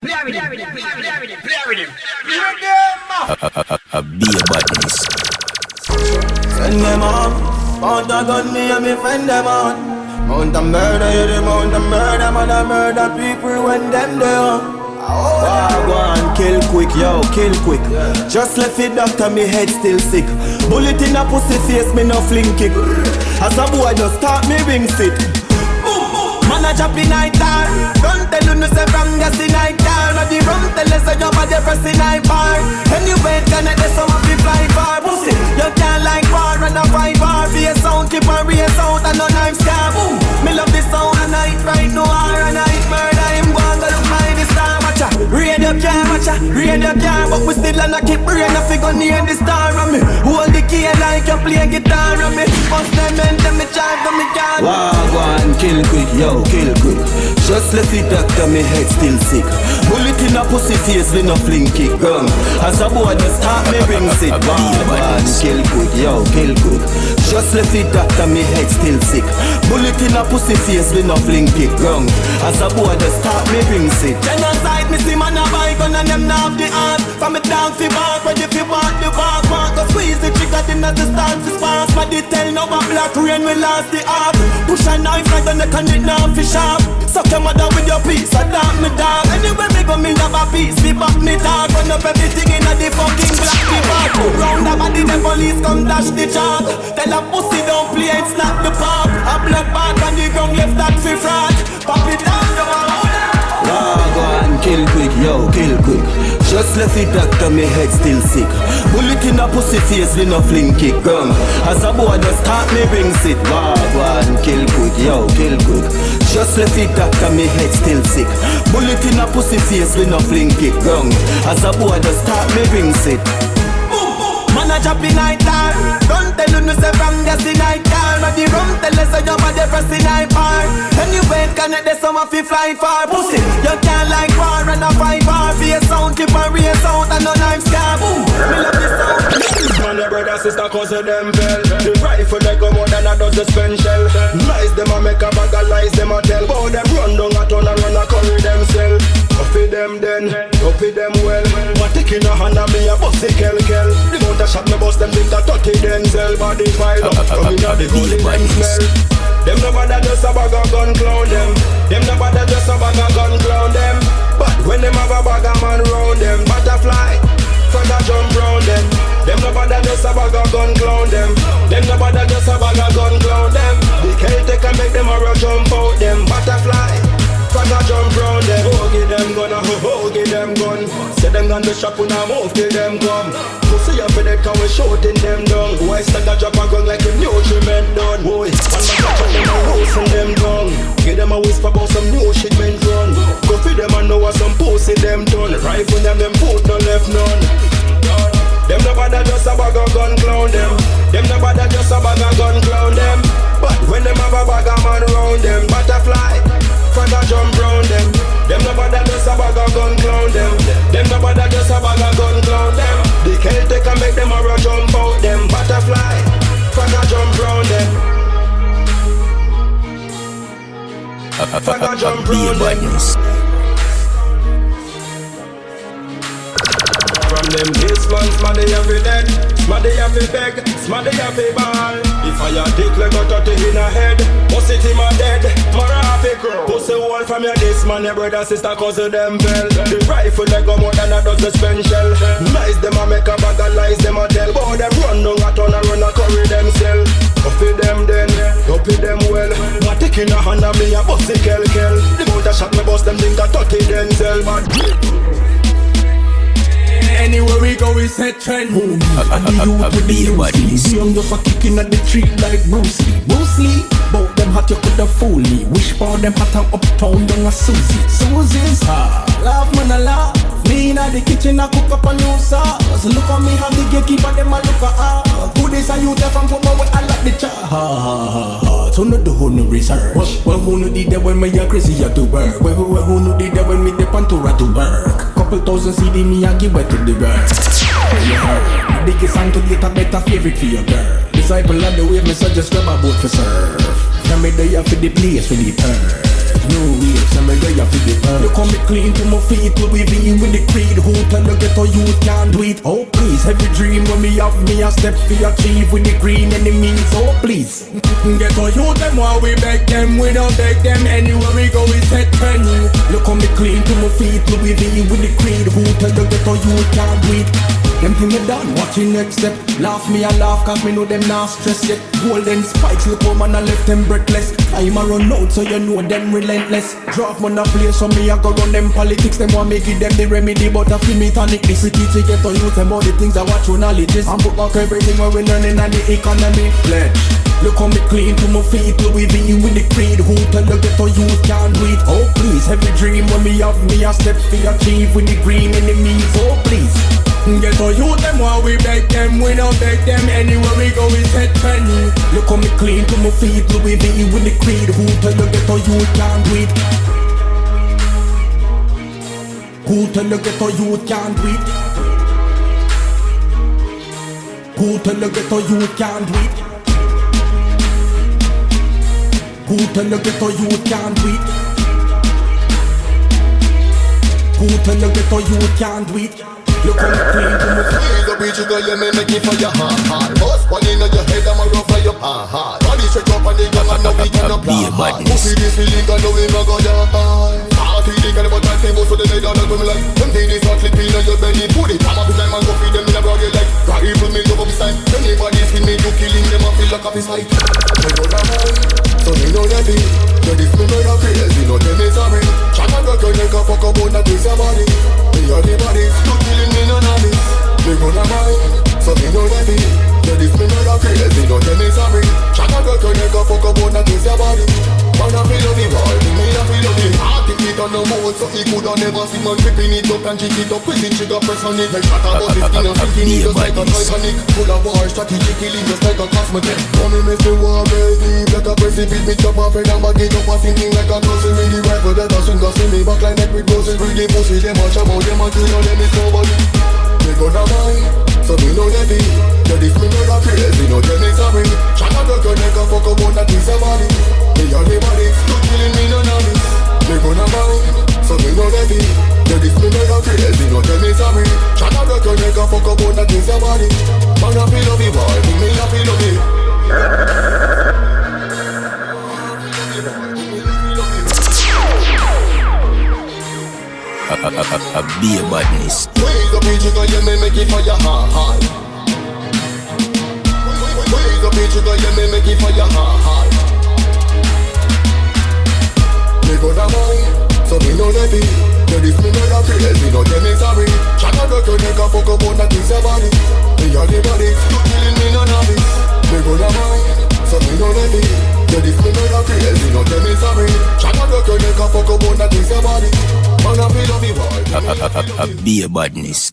Play with him. Be a badness. Send them on. Mount a gun, me and me friend them on. Mount a murder, you the mount a murder. Man a murder people when them there. Go on, kill quick, yo, kill quick. Just left it doctor, me head still sick. Bullet in a pussy face, me no fling kick. As a boy just start me ring sit. Man a chop in night time. Don't tell you no say from gas in night time. No the rum tell us your body first in night bar. Anyway, connect the summer be fly far. Pussy, you can't like bar and a 5 bar. Be a sound, keep on race out and no knife scar. Boom, me love this sound a night right no hour a night murder. Him go and go look my this star watcha. Raid up car watcha, raid up car. But we still a keep rain a figure near the star on me. Hold the key like you play guitar on me. Bust them and them me drive them me car. Go on, kill quick, yo. Kill quick. Just left it doctor, me head still sick. Bullet in a pussy face, we no fling kick gun. As a boy just start me ring sit. Man, kill quick, yo, kill quick. Just left it doctor, me head still sick. Bullet in a pussy face, we no fling kick gun. As a boy just start me ring sit. Genocide, me see man a buy gun and them not the art. From me down fi bark, ready fi walk the walk. Go squeeze the trigger, them not the stance is fast. But they tell no one black rain, we lost the arm. Push a knife like the neck and it now fi sharp. Suck your mother with your piece, I damn me dog. Anyway me go me have a piece, me back me dog. Run up everything in a the fucking black park. Round the body the police come dash the chalk. Tell a pussy don't play and snap the park. A blood bath on the ground left that fi fraud. Pop it down, you go and kill quick, yo, kill quick. Just left it doctor, me head still sick. Bullet in a pussy face, we no fling kick gun. As a boy just start me ring sit. Go and kill quick, yo, kill quick. Just left it doctor, me head still sick. Bullet in a pussy face, we no fling kick gun. As a boy just start me ring sit. Man a chop in night time. Don't tell you no say from gas in night time. No the rum tell us your body first in night bar. Anyway, connect the summer fi fly far. Pussy, you can't like bar and a 5 bar. Be a sound, keep on race out and no knife scar. Boom, me love this sound. Man, your brother, sister, cousin, them fell. The rifle they go more than a dozen spent shell. Lies them a make a bag of lies them a tell. But them run down a turn and run a curry themself. Coffee them then, coffee them well. My tick in a hand and me a bust the kel. The mount a shot me bust them with a 30 Denzel. Body pile up, come in a the gully them smell. Them no bother just a bag of gun clown them. Them no bother just a bag of gun clown them. But when them have a bag of man round them, butterfly, frog a jump round them. Them no bother just a bag of gun clown them. Them no bother just a bag of gun clown them. The Celtic can make them a rush jump out them. Butterfly, frog a jump round them. Oh give them gun, oh give them gun. Say them gun the shop when I move till them come. Pussy up in the car we shooting them down. Why stack a drop a gun like a nutriment done. Boy, and my catch up them a roasting them down. Give them a whisper about some new shit men run. Go feed them and know what some pussy them done. Rifle them foot no left none. Them no bother just a bag of gun clown them. Them no bother just a bag of gun clown them. But when them have a bag of man round them, butterfly, frog a jump round them. Them no bother just a bag of gun clown them. Them no bother just a bag of gun clown them. The Celtic can make them a rush jump out them. Butterfly, frog a jump round them. Frog a jump round them. From them this man, smaddy have it dead, smaddy have it beg, smaddy have it ball. If I a dick like a 30 in a head, bust it in my dead, mara have it crow. Pussy wall from your this man, your brother, sister, cousin, them fell. The rifle they go more than a dozen spent shell. Lies them a make a bag of lies them a tell. But them run down a turn and run a curry themself. Coffee them then, copy them well. My tick in a hand and me a bust the kel. The mount a shot me bust them think a 30 Denzel, man. Anywhere we go, we set trend. And the youth with the youth. See them just a kicking at the tree like Bruce Lee. Bruce Lee, bout them hot you coulda fool me. Wish for them hot and uptown down a Susie. Susie's laugh man a laugh. Me inna the kitchen a cook up a new sauce. Look at me have the gatekeeper them a look at us. Who this a youth there from my way I like the chat. So no do no research. Well who no did that when me a crazy to work. Well who no did that when me the pantura to work. Couple thousand CD me a give it to the world. The biggest song to get a better favorite for your girl. Disciple of the wave me suggest grab a boat for surf. Now me there for the place for the turf. New wave, so me ready for the earth. Look how me clean to my feet, Louis V with the creed. Who tell you get a youth can't do it? Oh please, every dream when me have me a step for achieve with the green enemies. Oh please, get a youth them while we beg them, we don't beg them. Anywhere we go we set trend. Look how me clean to my feet, Louis V with the creed. Who tell you get a youth can't do it? Them thing me done, watch the next step. Laugh me and laugh cause me know them not stressed yet. Golden spikes look how man I left them breathless. Time a run out so you know them relentless. Draft man a play so me a go run them politics. Them want me give them the remedy but I feel me tonic this. We teach you get to use them all the things I watch on knowledges. And book back everything when we learning on the economy. Pledge. Look how me clean to my feet, Louis V with the creed. Who tell you get to use can't do it? Oh please, every dream when me have me a step to achieve with the green enemies. Oh please. Get to youth them while we beg them, we don't beg them. Anywhere we go we set trend. Look how me clean to my feet, Louis V with the creed. Who tell you get to youth can't do it? Who tell you get to youth can't do it? Who tell you get to youth can't do it? Who tell you get to youth can't do it? Who tell you get to youth can't do it? Look how me clean to my feet. Please, the preacher girl, you make it for your heart. Bust one in your head, I'm a rough for your heart. Body straight up and the gun and now we can apply. Pussy this feeling, I know we not go down. Party, they can about time, so they lay down and come like them things is not sleeping on your belly. Put it, I'm up in time and go feed them in a broad like God, evil me love up his time. Anybody skin me, you killing them, I feel like up his sight. They go down, so they know that it. So this me murder crazy, no tell me sorry. Chana go turn like a fuck about that is your body. Me are the body, you killing me none of it. Me gonna mind, so me know that it. So this me murder crazy, no tell me sorry. Chana go turn like a fuck about that is your body. Man I feel of the ball, me I feel of the heart. If it on the mouth, so he coulda never see man tripping it up and check it up. With the trigger press on it, like shot about this thing and thinking it just like a Titanic. Full of war, strategic killing just like a cosmetic. Mommy makes me war crazy, like a precipice. Me chop off and back it up and thinking like a closing. Really rifle that a swing, see me back like neck with roses. Really pussy, them a chop out, them a kill, no them is nobody. Me gonna mind, so me know that it. So this me murder crazy, no tell me sorry. Chana go turn like a fuck about that is your body. Me are the body, you killing me none of it. Me gonna mind, so me know that it. So this me murder crazy, no tell me sorry. Chana go turn like a fuck about that is your body. Man I feel of the boy, me I feel of it. A beer badness. Raise up each other, you may make it for your heart. Raise up each other, you may make it for your heart. Me gonna mind, so me know that it. So this me murder crazy, no tell me sorry. Chana go to make a fuck about that is your body. Me are the body, you killing me none of it. Me gonna mind, so me know that it. So this me murder crazy, no tell me sorry. Chana go to make a fuck about that is your body. Man I feel of the boy. A beer badness.